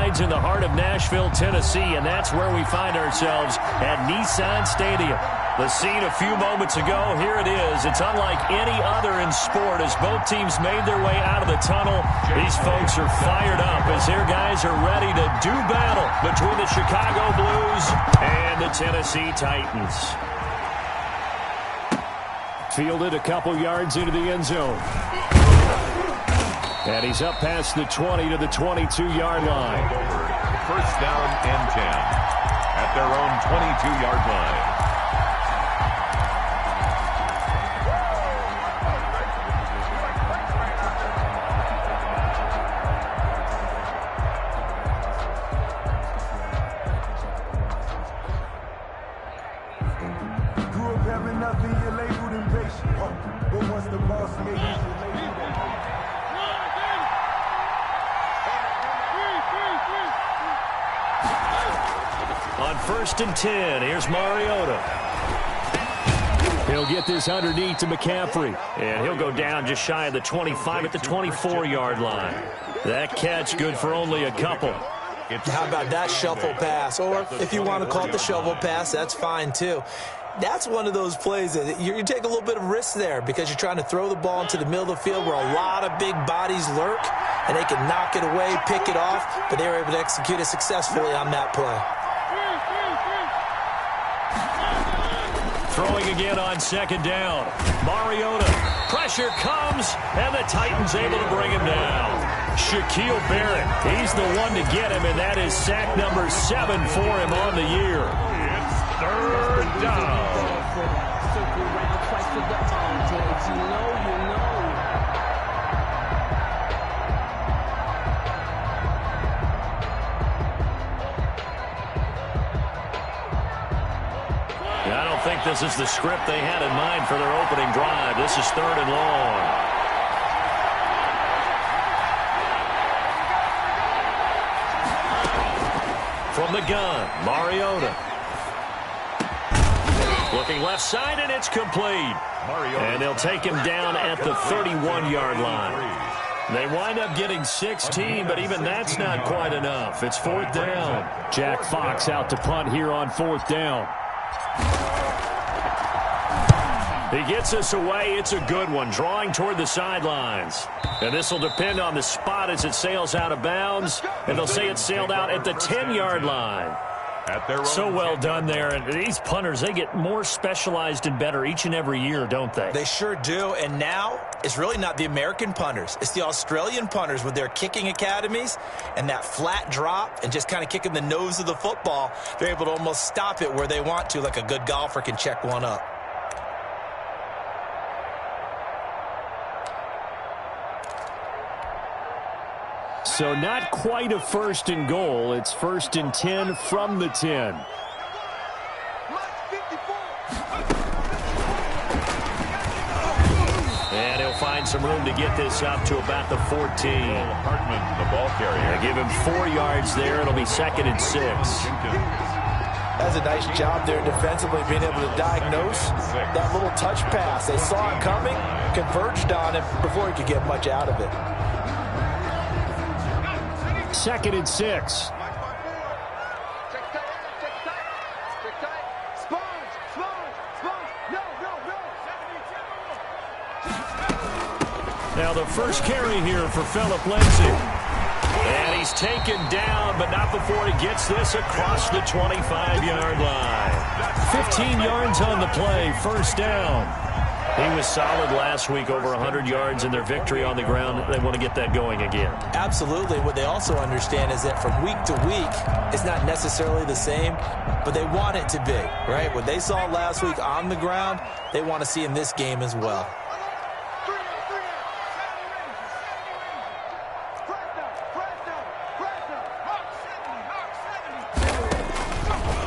resides in the heart of Nashville, Tennessee, and that's where we find ourselves at Nissan Stadium. The scene a few moments ago, here it is. It's unlike any other in sport as both teams made their way out of the tunnel. These folks are fired up as their guys are ready to do battle between the Chicago Blues and the Tennessee Titans. Fielded a couple yards into the end zone. And he's up past the 20 to the 22-yard line. First down and 10 at their own 22-yard line. Grew up having nothing, you're labeled impatient. But once the boss made you labeled. On 1st and 10, here's Mariota. He'll get this underneath to McCaffrey. And he'll go down just shy of the 25 at the 24-yard line. That catch good for only a couple. How about that shuffle pass? Or if you want to call it the shovel pass, that's fine too. That's one of those plays that you take a little bit of risk there because you're trying to throw the ball into the middle of the field where a lot of big bodies lurk, and they can knock it away, pick it off, but they were able to execute it successfully on that play. Throwing again on 2nd down. Mariota. Pressure comes, and the Titans able to bring him down. Shaquille Barrett, he's the one to get him, and that is sack number 7 for him on the year. It's 3rd down. I don't think this is the script they had in mind for their opening drive. This is 3rd and long. From the gun, Mariota. Looking left side, and it's complete. And they'll take him down at the 31-yard line. They wind up getting 16, but even that's not quite enough. It's 4th down. Jack Fox out to punt here on 4th down. He gets us away. It's a good one, drawing toward the sidelines. And this will depend on the spot as it sails out of bounds. And they'll say it sailed out at the 10-yard line. So well done there. And these punters, they get more specialized and better each and every year, don't they? They sure do. And now it's really not the American punters. It's the Australian punters with their kicking academies and that flat drop and just kind of kicking the nose of the football. They're able to almost stop it where they want to, like a good golfer can check one up. So not quite a 1st and goal. It's 1st and 10 from the 10. And he'll find some room to get this up to about the 14. Hartman, the ball carrier. They give him 4 yards there. It'll be 2nd and 6. That's a nice job there defensively, being able to diagnose that little touch pass. They saw it coming, converged on it before he could get much out of it. 2nd and 6. Now the first carry here for Philip Lindsay. And he's taken down, but not before he gets this across the 25-yard line. 15 yards on the play, 1st down. He was solid last week, over 100 yards in their victory on the ground. They want to get that going again. Absolutely. What they also understand is that from week to week, it's not necessarily the same, but they want it to be, right? What they saw last week on the ground, they want to see in this game as well.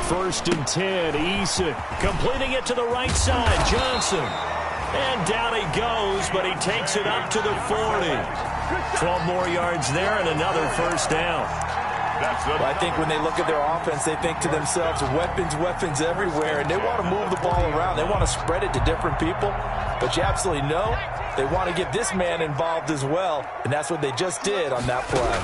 First and 10, Eason completing it to the right side. Johnson. And down he goes, but he takes it up to the 40. 12 more yards there and another 1st down. Well, I think when they look at their offense, they think to themselves, weapons, weapons everywhere, and they want to move the ball around. They want to spread it to different people, but you absolutely know they want to get this man involved as well, and that's what they just did on that play.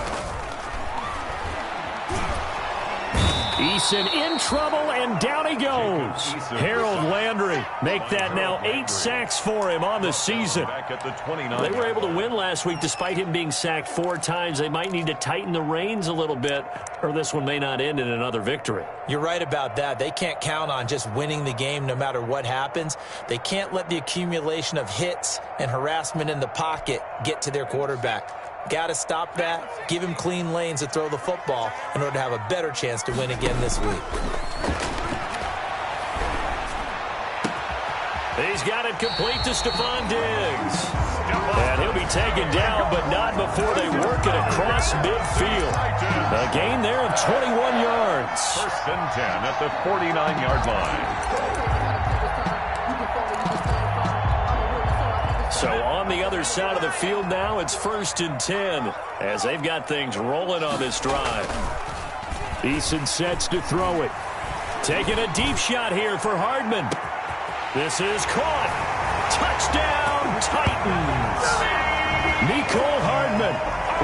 Eason in trouble, and down he goes. Harold Landry make that now 8 sacks for him on the season. They were able to win last week despite him being sacked 4 times. They might need to tighten the reins a little bit, or this one may not end in another victory. You're right about that. They can't count on just winning the game no matter what happens. They can't let the accumulation of hits and harassment in the pocket get to their quarterback. Got to stop that, give him clean lanes to throw the football in order to have a better chance to win again this week. He's got it complete to Stephon Diggs. And he'll be taken down, but not before they work it across midfield. A gain there of 21 yards. 1st and 10 at the 49-yard line. So on the other side of the field now, it's 1st and 10 as they've got things rolling on this drive. Eason sets to throw it. Taking a deep shot here for Hardman. This is caught. Touchdown, Titans. Mecole Hardman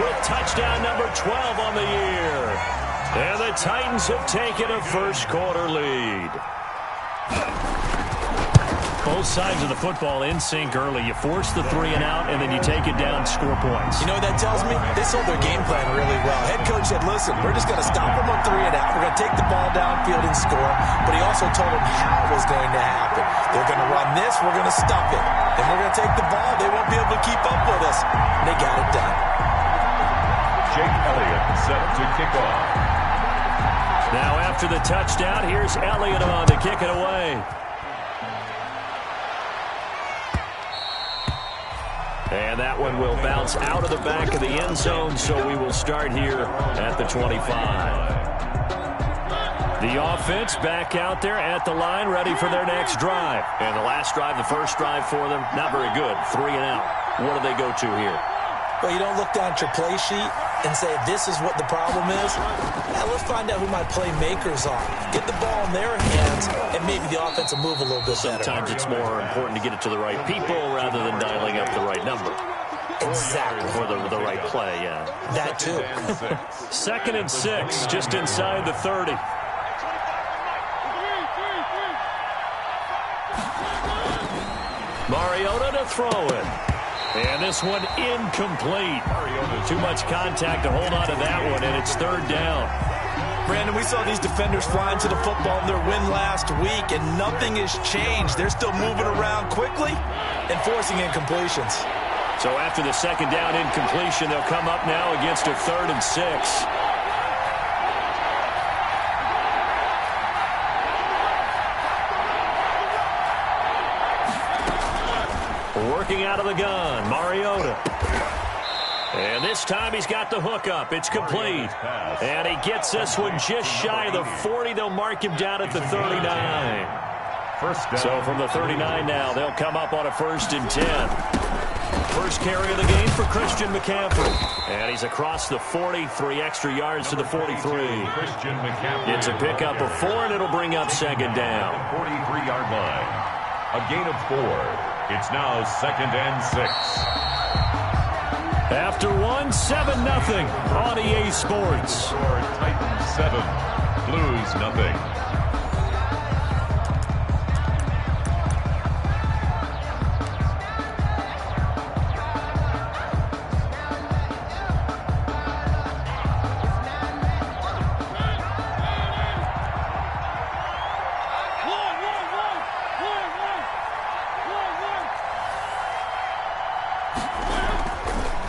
with touchdown number 12 on the year. And the Titans have taken a first-quarter lead. Both sides of the football in sync early. You force the 3 and out, and then you take it down, score points. You know what that tells me? They sold their game plan really well. Head coach said, listen, we're just going to stop them on 3 and out. We're going to take the ball downfield and score. But he also told them how it was going to happen. They're going to run this. We're going to stop it. Then we're going to take the ball. They won't be able to keep up with us. And they got it done. Jake Elliott set to kick off. Now after the touchdown, here's Elliott on to kick it away. And that one will bounce out of the back of the end zone, so we will start here at the 25. The offense back out there at the line, ready for their next drive. And the last drive, the first drive for them, not very good. 3 and out. What do they go to here? Well, you don't look down at your play sheet and say, this is what the problem is. Now, let's find out who my playmakers are. Get the ball in their hands, and maybe the offense will move a little bit better. Sometimes it's more important to get it to the right people rather than dialing up the right number. Exactly. Or the right play, yeah. That too. 2nd and 6, just inside the 30. Mariota to throw it. And this one incomplete. Too much contact to hold on to that one, and it's 3rd down. Brandon, we saw these defenders flying to the football in their win last week, and nothing has changed. They're still moving around quickly and forcing incompletions. So after the 2nd down incompletion, they'll come up now against a 3rd and 6. Working out of the gun, Mariota. And this time he's got the hook up. It's complete. And he gets this one just shy of the 40. They'll mark him down at the 39. So from the 39 now, they'll come up on a 1st and 10. First carry of the game for Christian McCaffrey. And he's across the 40, 3 extra yards to the 43. It's a pickup of 4, and it'll bring up 2nd down. 43-yard line. A gain of 4. It's now 2nd and 6. After 7-0 on EA Sports. Titans 7, Blues nothing.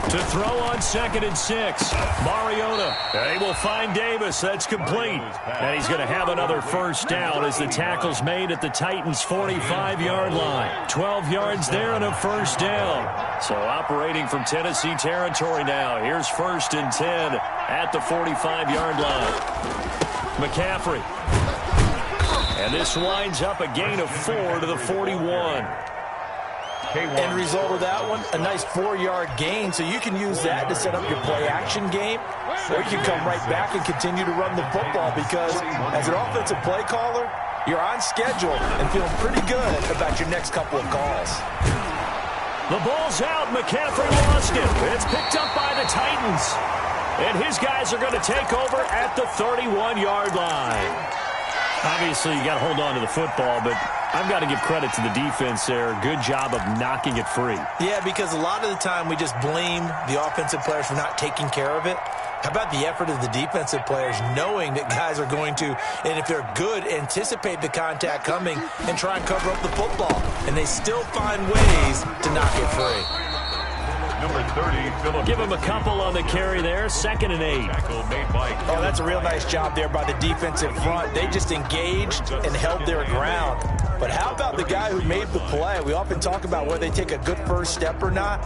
To throw on 2nd and 6. Mariota. They will find Davis. That's complete. And he's going to have another 1st down as the tackle's made at the Titans' 45-yard line. 12 yards there and a 1st down. So operating from Tennessee territory now. Here's 1st and 10 at the 45-yard line. McCaffrey. And this winds up a gain of 4 to the 41. End result of that one, a nice 4-yard gain, so you can use that to set up your play-action game, or you can come right back and continue to run the football because as an offensive play caller, you're on schedule and feeling pretty good about your next couple of calls. The ball's out. McCaffrey lost it. It's picked up by the Titans. And his guys are going to take over at the 31-yard line. Obviously, you got to hold on to the football, but I've got to give credit to the defense there. Good job of knocking it free. Yeah, because a lot of the time we just blame the offensive players for not taking care of it. How about the effort of the defensive players knowing that guys are going to, and if they're good, anticipate the contact coming and try and cover up the football. And they still find ways to knock it free. Number 30, Philip. Give him a couple on the carry there. 2nd and 8. Oh, that's a real nice job there by the defensive front. They just engaged and held their ground. But how about the guy who made the play? We often talk about whether they take a good first step or not.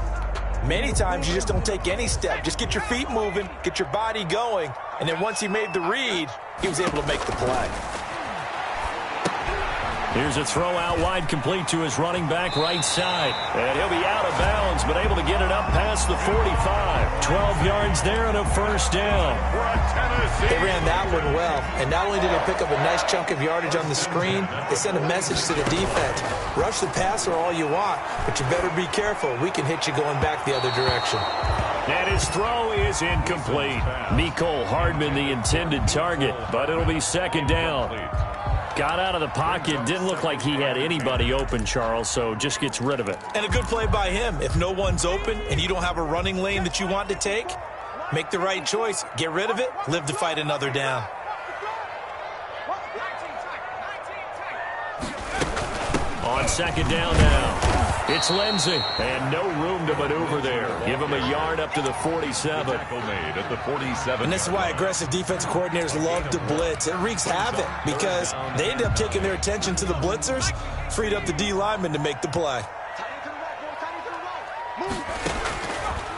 Many times you just don't take any step. Just get your feet moving, get your body going, and then once he made the read, he was able to make the play. Here's a throw out wide, complete to his running back right side. And he'll be out of bounds, but able to get it up past the 45. 12 yards there and a first down. They ran that one well, and not only did they pick up a nice chunk of yardage on the screen, they sent a message to the defense. Rush the passer all you want, but you better be careful. We can hit you going back the other direction. And his throw is incomplete. Mecole Hardman, the intended target, but it'll be 2nd down. Got out of the pocket. Didn't look like he had anybody open, Charles, so just gets rid of it. And a good play by him. If no one's open and you don't have a running lane that you want to take, make the right choice. Get rid of it. Live to fight another down. On 2nd down now. It's Lindsey, and no room to maneuver there. Give him a yard up to the 47. Tackle made at the 47. And this is why aggressive defensive coordinators love to blitz. It wreaks havoc because they end up taking their attention to the blitzers, freed up the D lineman to make the play.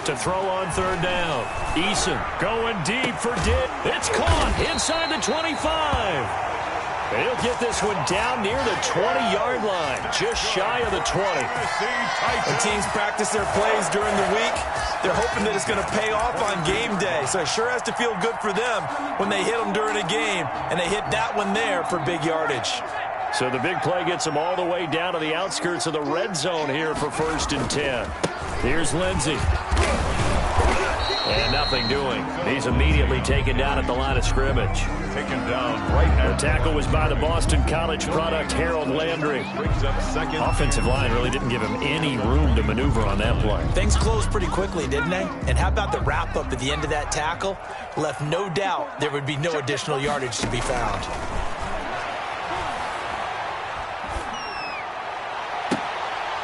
To throw on 3rd down. Eason going deep for Dick. It's caught inside the 25. He'll get this one down near the 20-yard line, just shy of the 20. When teams practice their plays during the week, they're hoping that it's going to pay off on game day. So it sure has to feel good for them when they hit them during a game, and they hit that one there for big yardage. So the big play gets them all the way down to the outskirts of the red zone here for 1st and 10. Here's Lindsey. And nothing doing. He's immediately taken down at the line of scrimmage. Taken down right at the tackle was by the Boston College product, Harold Landry. Offensive line really didn't give him any room to maneuver on that play. Things closed pretty quickly, didn't they? And how about the wrap-up at the end of that tackle? Left no doubt there would be no additional yardage to be found.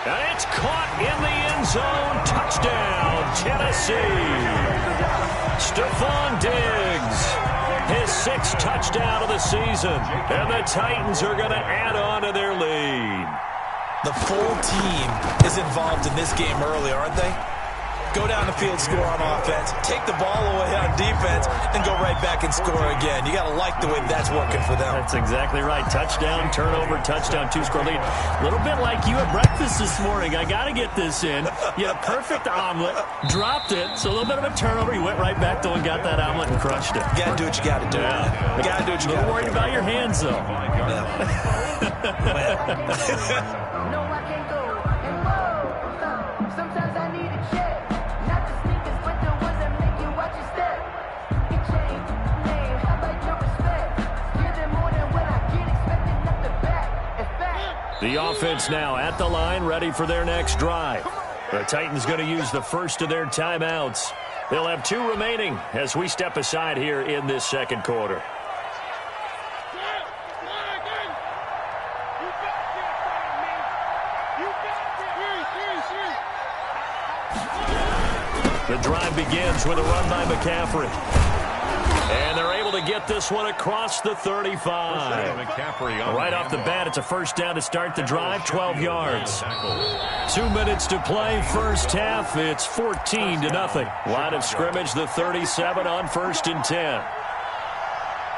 And it's caught in the end zone. Touchdown, Tennessee. Stephon Diggs, his 6th touchdown of the season. And the Titans are going to add on to their lead. The full team is involved in this game early, aren't they? Go down the field, score on offense, take the ball away on defense, and go right back and score again. You got to like the way that's working for them. That's exactly right. Touchdown, turnover, touchdown, 2-score lead. A little bit like you at breakfast this morning. I got to get this in. You had a perfect omelet, dropped it, so a little bit of a turnover. You went right back, though, and got that omelet and crushed it. You got to do what you got to do. Yeah. You got to do what you got to do. A little worried about your hands, though. The offense now at the line, ready for their next drive. The Titans going to use the first of their timeouts. They'll have 2 remaining as we step aside here in this 2nd quarter. The drive begins with a run by McCaffrey. And they're able to get this one across the 35. Right off the bat, it's a first down to start the drive, 12 yards. 2 minutes to play, first half. It's 14-0. Line of scrimmage, the 37 on 1st and 10.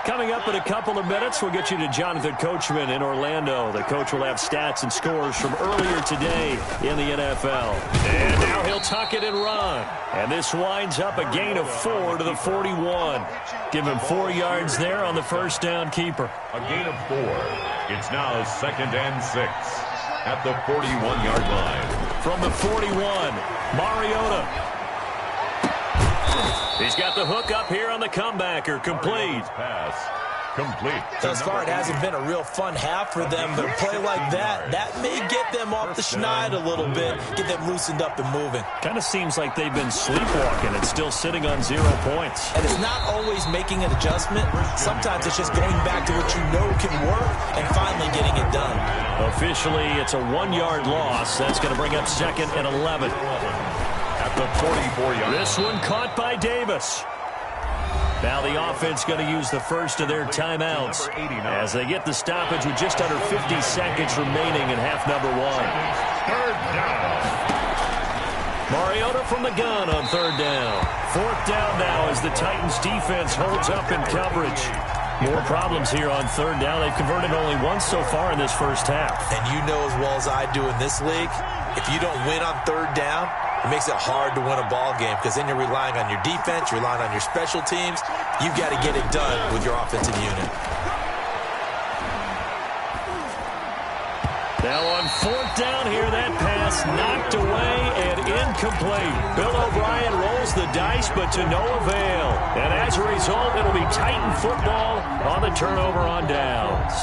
Coming up in a couple of minutes, we'll get you to Jonathan Coachman in Orlando. The coach will have stats and scores from earlier today in the NFL. And now he'll tuck it and run. And this winds up a gain of 4 to the 41. Give him 4 yards there on the first down keeper. A gain of 4. It's now 2nd and 6 at the 41-yard line. From the 41, Mariota. He's got the hook up here on the comebacker. Complete. Pass. Complete. Thus far, it hasn't been a real fun half for them, but a play like that may get them off the schneid a little bit, get them loosened up and moving. Kind of seems like they've been sleepwalking and still sitting on 0 points. And it's not always making an adjustment. Sometimes it's just going back to what you know can work and finally getting it done. Officially, it's a 1-yard loss. That's going to bring up 2nd and 11. At the 44-yard. This one caught by Davis. Now the offense going to use the first of their timeouts as they get the stoppage with just under 50 seconds remaining in half number 1. 3rd down. Mariota from the gun on 3rd down. 4th down now as the Titans defense holds up in coverage. More problems here on 3rd down. They've converted only once so far in this first half. And you know as well as I do in this league, if you don't win on 3rd down, it makes it hard to win a ball game because then you're relying on your defense, you're relying on your special teams. You've got to get it done with your offensive unit. Now on 4th down here, that pass knocked away and incomplete. Bill O'Brien rolls the dice, but to no avail. And as a result, it'll be Titan football on the turnover on downs.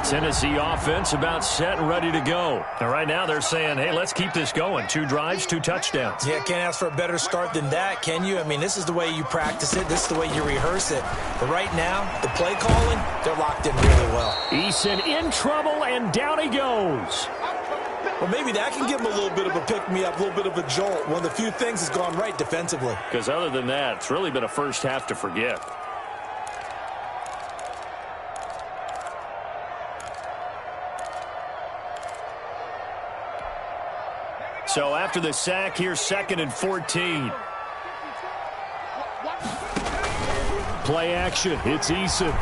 Tennessee offense about set and ready to go. And right now they're saying, hey, let's keep this going. 2 drives, 2 touchdowns. Yeah, can't ask for a better start than that, can you? I mean, this is the way you practice it. This is the way you rehearse it. But right now, the play calling, they're locked in really well. Eason in trouble, and down he goes. Well, maybe that can give him a little bit of a pick-me-up, a little bit of a jolt. One of the few things has gone right defensively. Because other than that, it's really been a first half to forget. So after the sack, here's 2nd and 14. Play action. It's Eason.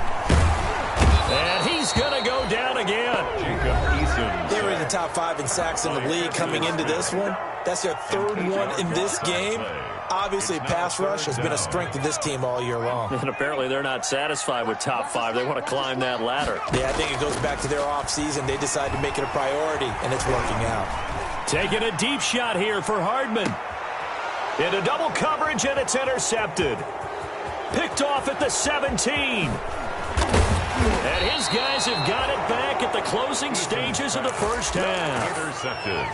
And he's going to go down again. Jacob Eason. They were in the top 5 in sacks in the league coming into this one. That's their 3rd one in this game. Obviously, pass rush has been a strength of this team all year long. And apparently they're not satisfied with top 5. They want to climb that ladder. Yeah, I think it goes back to their offseason. They decided to make it a priority, and it's working out. Taking a deep shot here for Hardman. Into double coverage, and it's intercepted. Picked off at the 17. And his guys have got it back at the closing stages of the first half. Intercepted.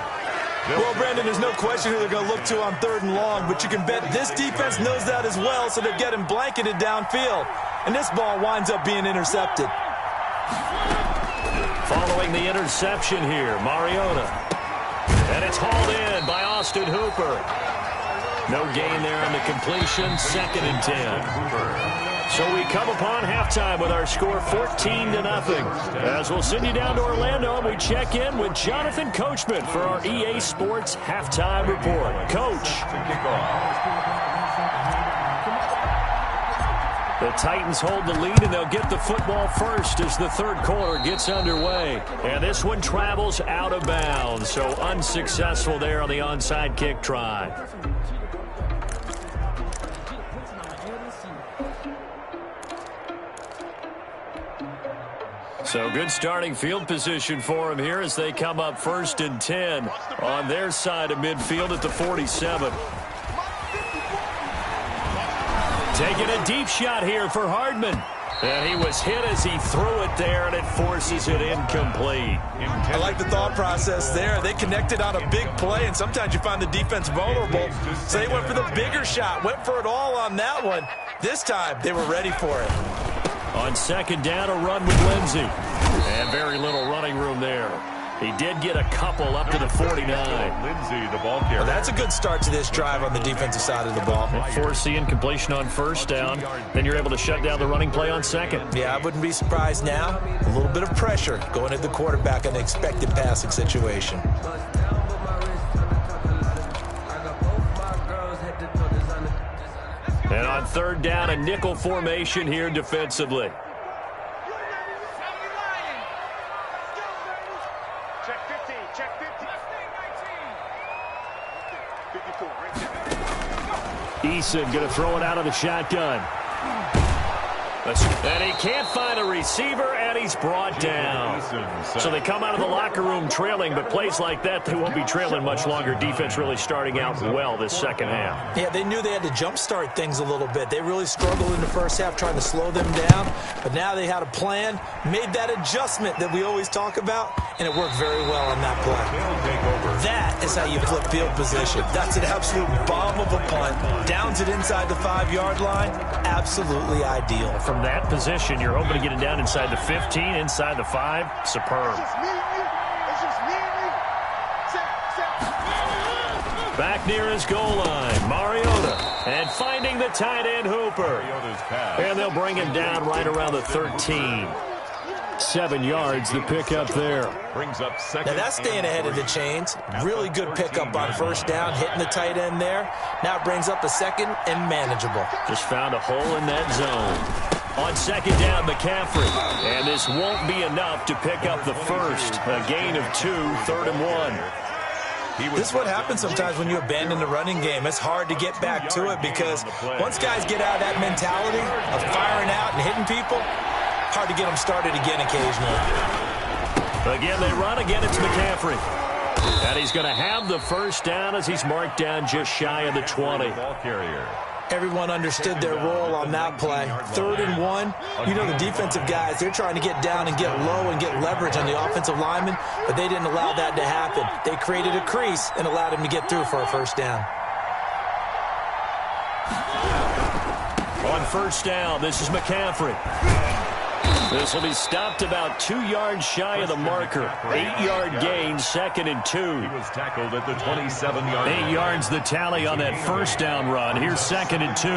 Well, Brandon, there's no question who they're going to look to on 3rd and long, but you can bet this defense knows that as well, so they're getting blanketed downfield. And this ball winds up being intercepted. Following the interception here, Mariota. And it's hauled in by Austin Hooper. No gain there on the completion, 2nd and 10. So we come upon halftime with our score 14-0. As we'll send you down to Orlando, and we check in with Jonathan Coachman for our EA Sports Halftime Report. Coach. The Titans hold the lead, and they'll get the football first as the 3rd quarter gets underway. And this one travels out of bounds, so unsuccessful there on the onside kick try. So good starting field position for them here as they come up 1st and 10 on their side of midfield at the 47. Taking a deep shot here for Hardman. And he was hit as he threw it there, and it forces it incomplete. I like the thought process there. They connected on a big play, and sometimes you find the defense vulnerable. So they went for the bigger shot, went for it all on that one. This time, they were ready for it. On 2nd down, a run with Lindsey. And very little running room there. He did get a couple up to the 49. Lindsey, the ball carrier. Well, that's a good start to this drive on the defensive side of the ball. Force the incompletion on 1st down. Then you're able to shut down the running play on 2nd. Yeah, I wouldn't be surprised now. A little bit of pressure going at the quarterback in an expected passing situation. And on 3rd down, a nickel formation here defensively. Eason going to throw it out of the shotgun. And he can't find a receiver, and he's brought down. So they come out of the locker room trailing, but plays like that, they won't be trailing much longer. Defense really starting out well this second half. Yeah, they knew they had to jumpstart things a little bit. They really struggled in the first half trying to slow them down, but now they had a plan, made that adjustment that we always talk about, and it worked very well on that play. That is how you flip field position. That's an absolute bomb of a punt. Downs it inside the 5-yard line. Absolutely ideal. From that position, you're hoping to get it down inside the 15, inside the 5. Superb. Back near his goal line, Mariota. And finding the tight end, Hooper. And they'll bring him down right around the 13. 7 yards to pick up there. Brings up second. Now that's staying ahead of the chains. Really good pickup on first down, hitting the tight end there. Now it brings up a second and manageable. Just found a hole in that zone. On second down, McCaffrey. And this won't be enough to pick up the first. A gain of 2, 3rd and 1. This is what happens sometimes when you abandon the running game. It's hard to get back to it because once guys get out of that mentality of firing out and hitting people, hard to get them started again occasionally. Again, they run. Again, it's McCaffrey. And he's going to have the first down as he's marked down just shy of the 20. Ball carrier. Everyone understood their role on that play. 3rd and 1. You know the defensive guys, they're trying to get down and get low and get leverage on the offensive linemen, but they didn't allow that to happen. They created a crease and allowed him to get through for a first down. On first down, this is McCaffrey. This will be stopped about 2 yards shy of the marker. 8-yard gain, 2nd and 2. He was tackled at the 27-yard line. 8 yards the tally on that first down run. Here's 2nd and 2.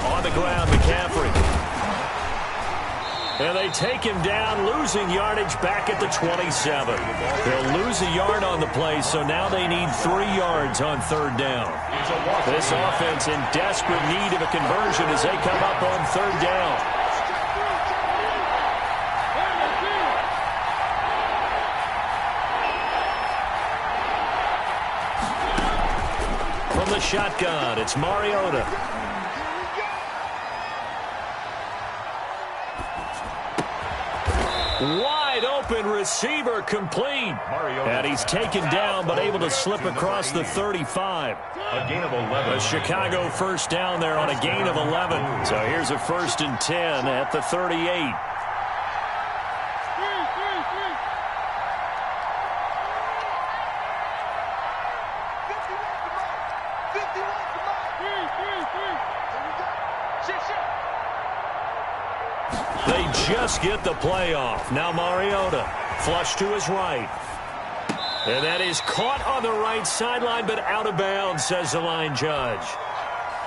On the ground, McCaffrey. And they take him down, losing yardage back at the 27. They'll lose a yard on the play, so now they need 3 yards on 3rd down. This offense in desperate need of a conversion as they come up on 3rd down. From the shotgun, it's Mariota. Wide open receiver complete. And he's taken down but able to slip across the 35. A gain of 11. A Chicago first down there on a gain of 11. So here's a 1st and 10 at the 38. They just get the play off. Now Mariota, flush to his right. And that is caught on the right sideline, but out of bounds, says the line judge.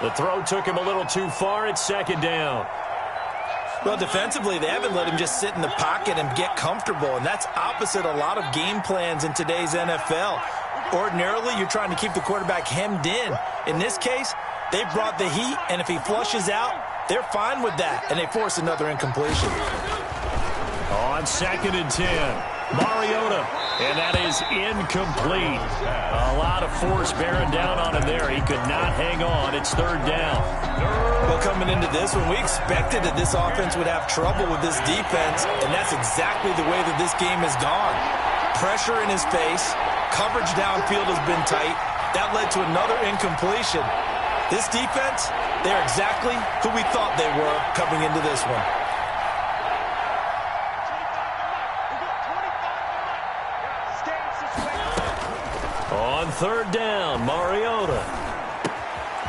The throw took him a little too far. It's 2nd down. Well, defensively, they haven't let him just sit in the pocket and get comfortable, and that's opposite a lot of game plans in today's NFL. Ordinarily, you're trying to keep the quarterback hemmed in. In this case, they brought the heat, and if he flushes out, they're fine with that, and they force another incompletion. On 2nd and 10, Mariota, and that is incomplete. A lot of force bearing down on him there. He could not hang on. It's 3rd down. Well, coming into this one, we expected that this offense would have trouble with this defense, and that's exactly the way that this game has gone. Pressure in his face, coverage downfield has been tight. That led to another incompletion. This defense, they're exactly who we thought they were coming into this one. On 3rd down, Mariota.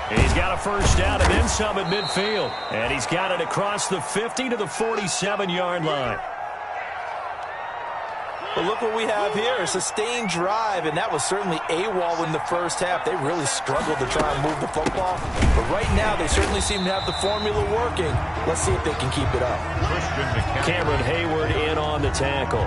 And he's got a first down and then some at midfield. And he's got it across the 50 to the 47-yard line. But look what we have here, a sustained drive, and that was certainly AWOL in the first half. They really struggled to try and move the football. But right now, they certainly seem to have the formula working. Let's see if they can keep it up. Cameron Hayward in on on the tackle.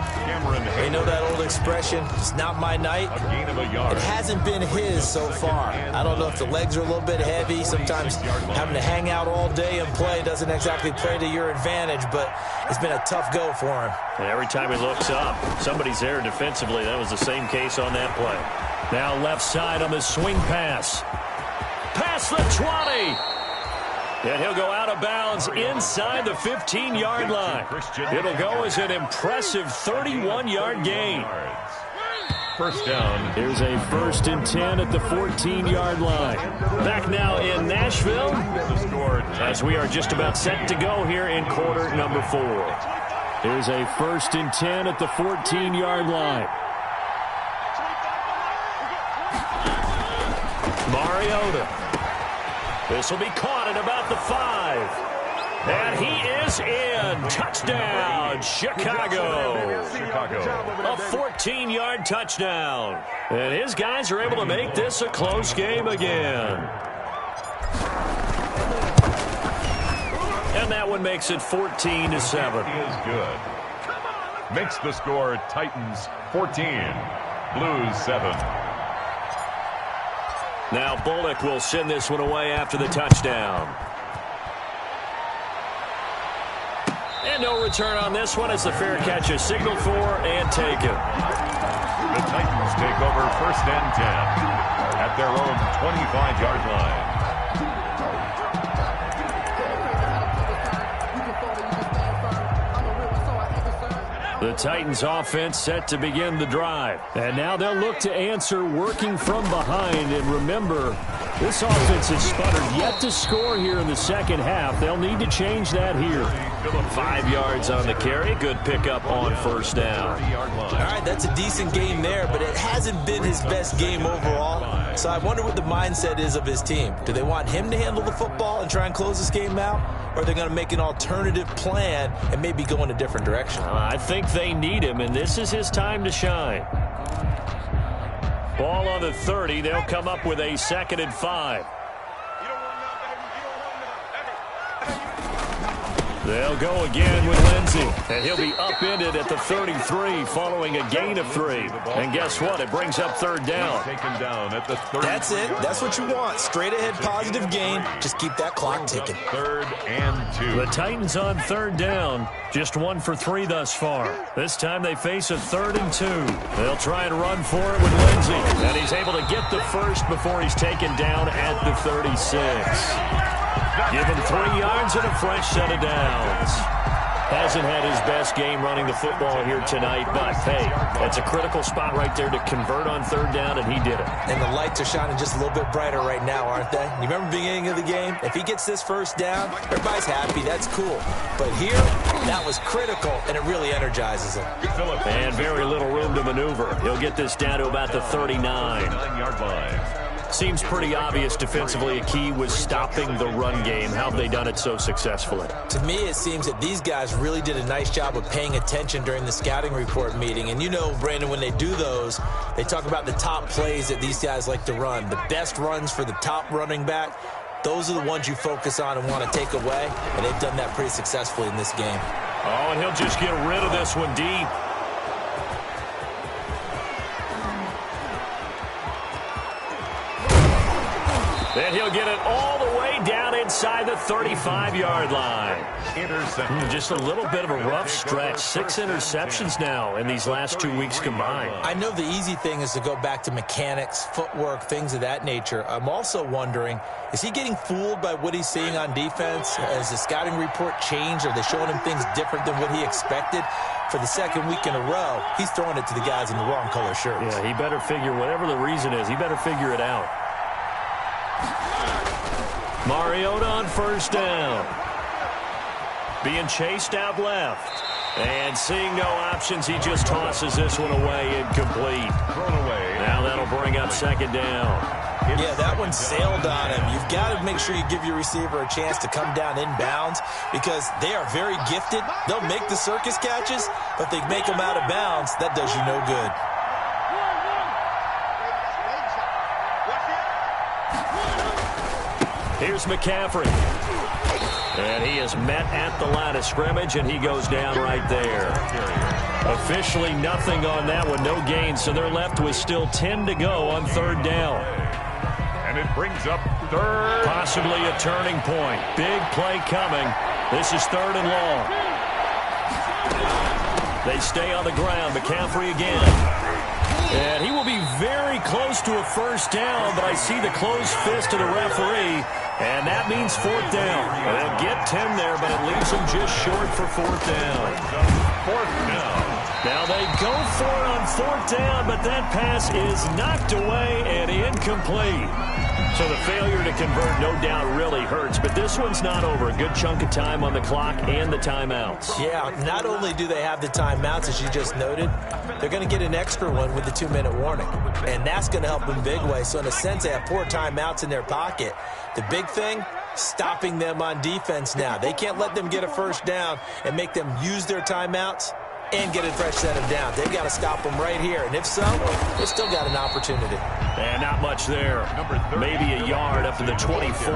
You know that old expression, it's not my night? It hasn't been his so far. I don't know if the legs are a little bit heavy. Sometimes having to hang out all day and play doesn't exactly play to your advantage, but it's been a tough go for him. And every time he looks up, somebody's there defensively. That was the same case on that play. Now left side on the swing pass. Past the 20. And he'll go out of bounds inside the 15-yard line. It'll go as an impressive 31-yard gain. First down. Here's a 1st and 10 at the 14-yard line. Back now in Nashville as we are just about set to go here in quarter number 4. Here's a 1st and 10 at the 14-yard line. Mariota. This will be caught at about the 5. And he is in. Touchdown, Chicago. A 14-yard touchdown. And his guys are able to make this a close game again. And that one makes it 14-7. Is good. Makes the score Titans 14, Blues 7. Now Bullock will send this one away after the touchdown. And no return on this one as the fair catch is signaled for and taken. The Titans take over 1st and 10 at their own 25-yard line. The Titans offense set to begin the drive. And now they'll look to answer working from behind. And remember, this offense has sputtered yet to score here in the second half. They'll need to change that here. 5 yards on the carry. Good pickup on 1st down. All right, that's a decent game there, but it hasn't been his best game overall. So I wonder what the mindset is of his team. Do they want him to handle the football and try and close this game out? Or are they going to make an alternative plan and maybe go in a different direction? I think they need him, and this is his time to shine. Ball on the 30. They'll come up with a 2nd and 5. They'll go again with Lindsey. And he'll be upended at the 33 following a gain of 3. And guess what? It brings up 3rd down. Taken down at the 33. That's it. That's what you want. Straight ahead positive gain. Just keep that clock ticking. 3rd and 2. The Titans on 3rd down. Just 1 for 3 thus far. This time they face a 3rd and 2. They'll try and run for it with Lindsey. And he's able to get the first before he's taken down at the 36. Give him 3 yards and a fresh set of downs. Hasn't had his best game running the football here tonight, but, hey, that's a critical spot right there to convert on 3rd down, and he did it. And the lights are shining just a little bit brighter right now, aren't they? You remember the beginning of the game? If he gets this 1st down, everybody's happy. That's cool. But here, that was critical, and it really energizes him. And very little room to maneuver. He'll get this down to about the 39. 9-yard line. Seems pretty obvious defensively a key was stopping the run game. How have they done it so successfully? To me, it seems that these guys really did a nice job of paying attention during the scouting report meeting. And you know, Brandon, when they do those, they talk about the top plays that these guys like to run. The best runs for the top running back, those are the ones you focus on and want to take away. And they've done that pretty successfully in this game. Oh, and he'll just get rid of this one deep. Then he'll get it all the way down inside the 35-yard line. Interception. Just a little bit of a rough stretch. 6 interceptions now in these last 2 weeks combined. I know the easy thing is to go back to mechanics, footwork, things of that nature. I'm also wondering, is he getting fooled by what he's seeing on defense? Has the scouting report changed? Are they showing him things different than what he expected? For the 2nd week in a row, he's throwing it to the guys in the wrong color shirts. Yeah, he better figure, whatever the reason is, he better figure it out. Mariota on 1st down. Being chased out left. And seeing no options, he just tosses this one away incomplete. Thrown away. Now that'll bring up 2nd down. Yeah, that one sailed on him. You've got to make sure you give your receiver a chance to come down inbounds because they are very gifted. They'll make the circus catches, but if they make them out of bounds, that does you no good. Here's McCaffrey. And he is met at the line of scrimmage, and he goes down right there. Officially nothing on that one, no gain, so they're left with still 10 to go on third down. And it brings up third. Possibly a turning point. Big play coming. This is third and long. They stay on the ground. McCaffrey again. And he will be very close to a first down, but I see the closed fist of the referee, and that means fourth down. They'll get 10 there, but it leaves them just short for fourth down. Fourth down. Now they go for it on fourth down, but that pass is knocked away and incomplete. So the failure to convert, no doubt, really hurts. But this one's not over. A good chunk of time on the clock and the timeouts. Yeah, not only do they have the timeouts, as you just noted, they're going to get an extra one with the 2-minute warning. And that's going to help in big way. So in a sense, they have 4 timeouts in their pocket. The big thing, stopping them on defense now. They can't let them get a first down and make them use their timeouts and get a fresh set of downs. They've got to stop them right here. And if so, they've still got an opportunity. And not much there. Maybe a yard up to the 24.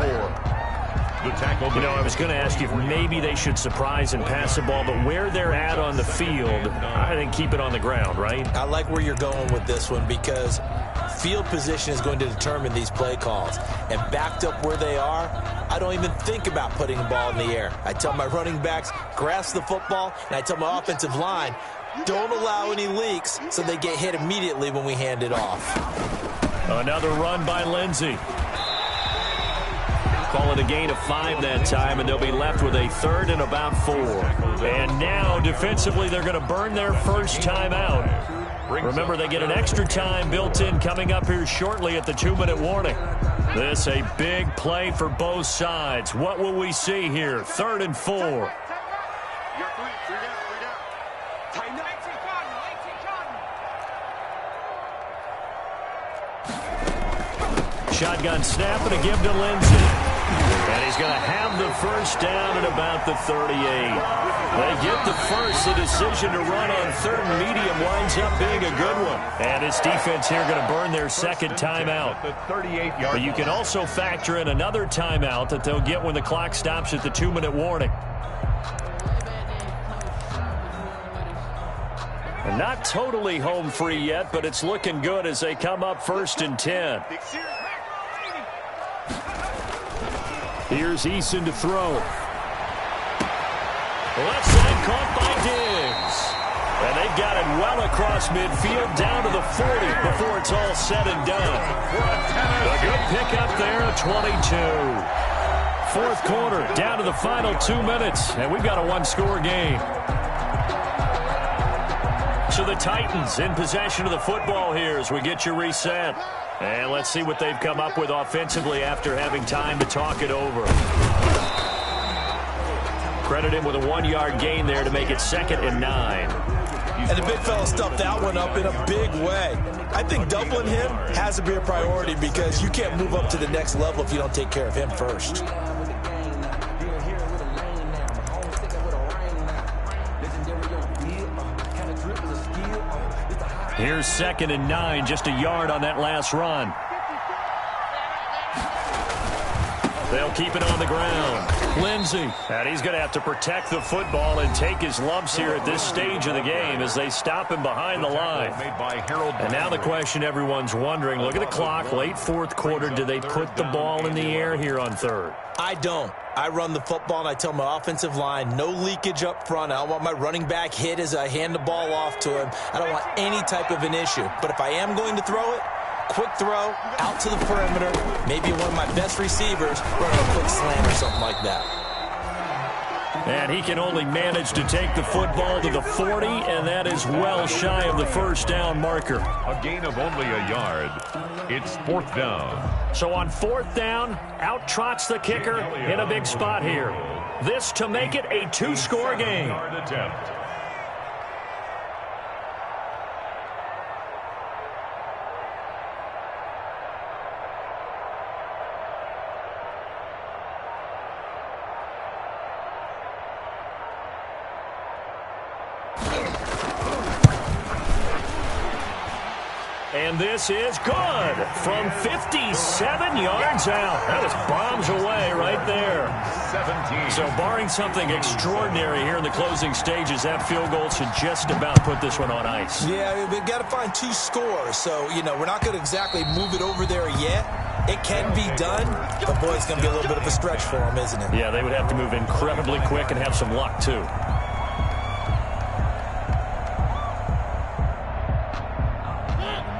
The tackle. You know, I was going to ask you if maybe they should surprise and pass the ball, but where they're at on the field, I think keep it on the ground, right? I like where you're going with this one because field position is going to determine these play calls. And backed up where they are, I don't even think about putting the ball in the air. I tell my running backs, grasp the football, and I tell my offensive line, don't allow any leaks so they get hit immediately when we hand it off. Another run by Lindsey. Call it a gain of 5 that time, and they'll be left with a third and about 4. And now, defensively, they're going to burn their first time out. Remember, they get an extra time built in coming up here shortly at the 2-minute warning. This a big play for both sides. What will we see here? Third and 4. Shotgun snap and a give to Lindsey. And he's going to have the first down at about the 38. They get the first. The decision to run on third and medium winds up being a good one. And his defense here going to burn their second timeout. But you can also factor in another timeout that they'll get when the clock stops at the 2-minute warning. And not totally home free yet, but it's looking good as they come up first and 10. Here's Eason to throw. Left side caught by Diggs. And they've got it well across midfield down to the 40 before it's all said and done. A good pickup there at 22. Fourth quarter, down to the final 2 minutes, and we've got a one-score game. So the Titans in possession of the football here as we get you reset. And let's see what they've come up with offensively after having time to talk it over. Credit him with a 1-yard gain there to make it 2nd and 9. And the big fella stuffed that one up in a big way. I think doubling him has to be a priority because you can't move up to the next level if you don't take care of him first. Here's 2nd and 9, just a yard on that last run. They'll keep it on the ground. Lindsey, and he's going to have to protect the football and take his lumps here at this stage of the game as they stop him behind the line. And now the question everyone's wondering, look at the clock, late fourth quarter, do they put the ball in the air here on third? I don't. I run the football and I tell my offensive line, no leakage up front. I don't want my running back hit as I hand the ball off to him. I don't want any type of an issue. But if I am going to throw it, quick throw, out to the perimeter, maybe one of my best receivers running a quick slant or something like that. And he can only manage to take the football to the 40, and that is well shy of the first down marker. A gain of only a yard. It's 4th down. So on 4th down, out trots the kicker in a big spot here. This to make it a 2-score game. Attempt. And this is good from 57 yards out. That was bombs away right there. 17. So barring something extraordinary here in the closing stages, that field goal should just about put this one on ice. Yeah, we've got to find 2 scores. So, we're not going to exactly move it over there yet. It can be done, but boy, it's going to be a little bit of a stretch for them, isn't it? Yeah, they would have to move incredibly quick and have some luck, too.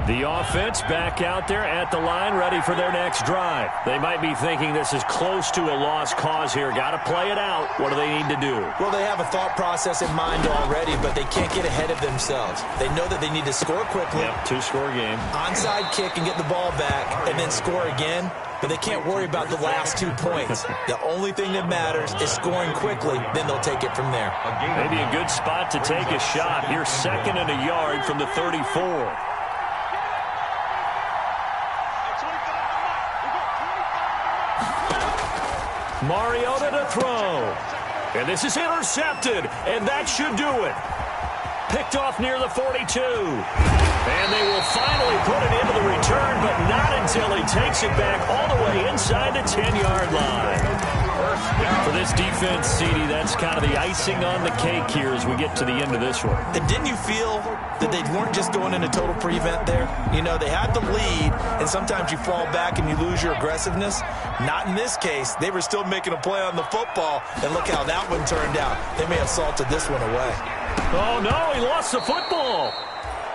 The offense back out there at the line, ready for their next drive. They might be thinking this is close to a lost cause here. Got to play it out. What do they need to do? Well, they have a thought process in mind already, but they can't get ahead of themselves. They know that they need to score quickly. Yep, 2-score game. Onside kick and get the ball back, and then score again. But they can't worry about the last 2 points. The only thing that matters is scoring quickly, then they'll take it from there. Maybe a good spot to take a shot. Here's 2nd and a yard from the 34. Mariota to throw. And this is intercepted, and that should do it. Picked off near the 42. And they will finally put it into the return, but not until he takes it back all the way inside the 10-yard line. For this defense, CD, that's kind of the icing on the cake here as we get to the end of this one. And didn't you feel that they weren't just going into total prevent there? They had the lead, and sometimes you fall back and you lose your aggressiveness. Not in this case. They were still making a play on the football, and look how that one turned out. They may have salted this one away. Oh, no, he lost the football.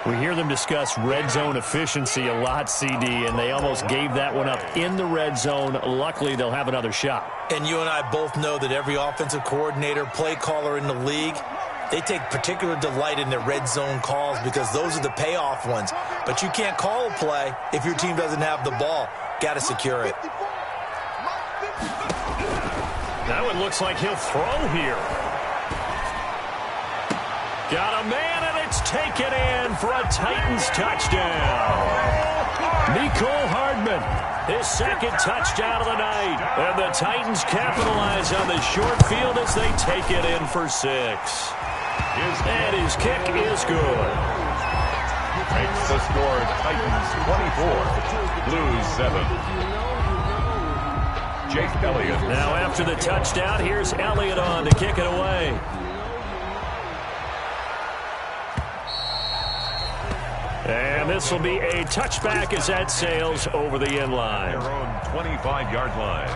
We hear them discuss red zone efficiency a lot, CD, and they almost gave that one up in the red zone. Luckily, they'll have another shot. And you and I both know that every offensive coordinator, play caller in the league, they take particular delight in their red zone calls because those are the payoff ones. But you can't call a play if your team doesn't have the ball. Got to secure it. Now it looks like he'll throw here. Got a man, and it's taken in for a Titans touchdown. Mecole Hardman, his 2nd touchdown of the night. And the Titans capitalize on the short field as they take it in for 6. And his kick is good. Makes the score Titans 24, Blues 7. Jake Elliott. Now after the touchdown, here's Elliott on to kick it away. And this will be a touchback as that sails over the end line. Their own 25-yard line.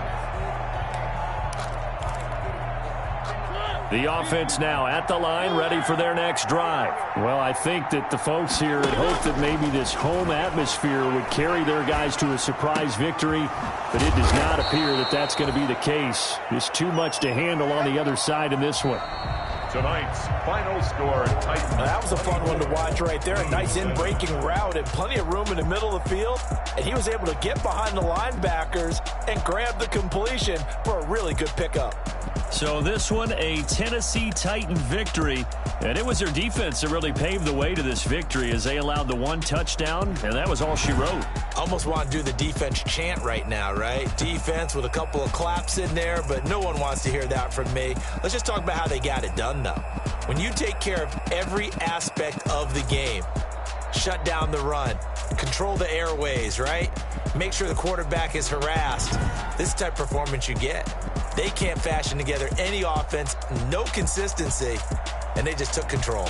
The offense now at the line, ready for their next drive. Well, I think that the folks here had hoped that maybe this home atmosphere would carry their guys to a surprise victory, but it does not appear that that's going to be the case. There's too much to handle on the other side in this one. Tonight's final score, Titans. That was a fun one to watch right there. A nice in-breaking route and plenty of room in the middle of the field. And he was able to get behind the linebackers and grab the completion for a really good pickup. So this one, a Tennessee Titan victory. And it was their defense that really paved the way to this victory as they allowed the 1 touchdown, and that was all she wrote. Almost want to do the defense chant right now, right? Defense with a couple of claps in there, but no one wants to hear that from me. Let's just talk about how they got it done, though. When you take care of every aspect of the game, shut down the run, control the airways, right? Make sure the quarterback is harassed. This is the type of performance you get. They can't fashion together any offense, no consistency, and they just took control.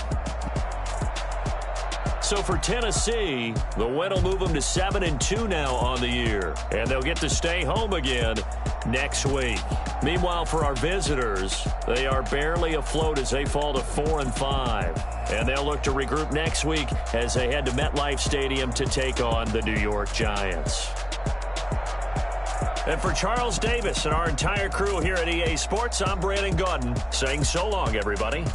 So for Tennessee, the win will move them to 7-2 now on the year, and they'll get to stay home again next week. Meanwhile, for our visitors, they are barely afloat as they fall to 4-5, and they'll look to regroup next week as they head to MetLife Stadium to take on the New York Giants. And for Charles Davis and our entire crew here at EA Sports, I'm Brandon Gaudin saying so long, everybody.